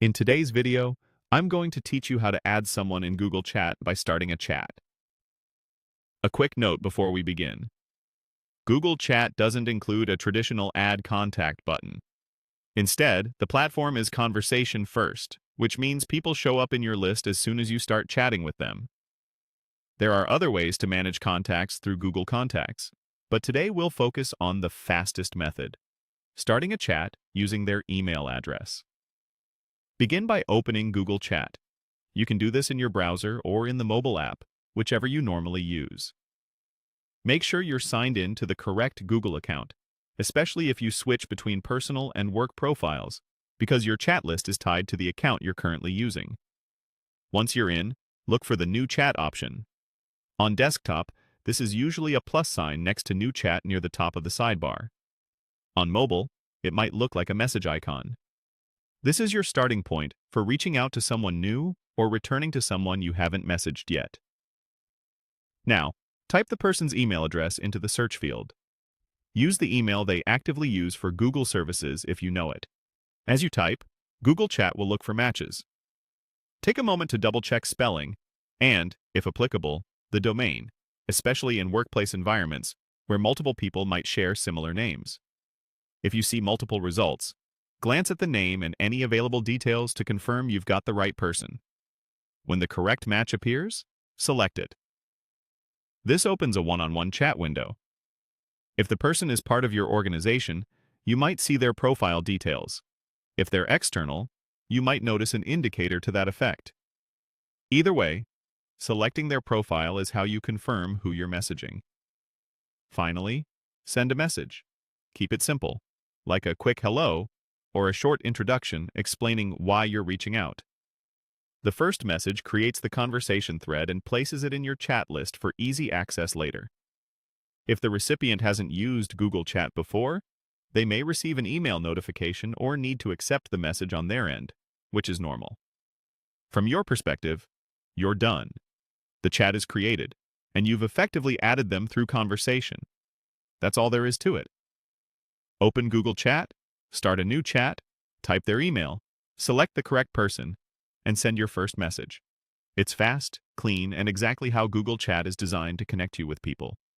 In today's video, I'm going to teach you how to add someone in Google Chat by starting a chat. A quick note before we begin. Google Chat doesn't include a traditional Add Contact button. Instead, the platform is conversation first, which means people show up in your list as soon as you start chatting with them. There are other ways to manage contacts through Google Contacts, but today we'll focus on the fastest method, starting a chat using their email address. Begin by opening Google Chat. You can do this in your browser or in the mobile app, whichever you normally use. Make sure you're signed in to the correct Google account, especially if you switch between personal and work profiles, because your chat list is tied to the account you're currently using. Once you're in, look for the New Chat option. On desktop, this is usually a plus sign next to New Chat near the top of the sidebar. On mobile, it might look like a message icon. This is your starting point for reaching out to someone new or returning to someone you haven't messaged yet. Now, type the person's email address into the search field. Use the email they actively use for Google services if you know it. As you type, Google Chat will look for matches. Take a moment to double-check spelling and, if applicable, the domain, especially in workplace environments where multiple people might share similar names. If you see multiple results, glance at the name and any available details to confirm you've got the right person. When the correct match appears, select it. This opens a one-on-one chat window. If the person is part of your organization, you might see their profile details. If they're external, you might notice an indicator to that effect. Either way, selecting their profile is how you confirm who you're messaging. Finally, send a message. Keep it simple, like a quick hello or a short introduction explaining why you're reaching out. The first message creates the conversation thread and places it in your chat list for easy access later. If the recipient hasn't used Google Chat before, they may receive an email notification or need to accept the message on their end, which is normal. From your perspective, you're done. The chat is created, and you've effectively added them through conversation. That's all there is to it. Open Google Chat, start a new chat, type their email, select the correct person, and send your first message. It's fast, clean, and exactly how Google Chat is designed to connect you with people.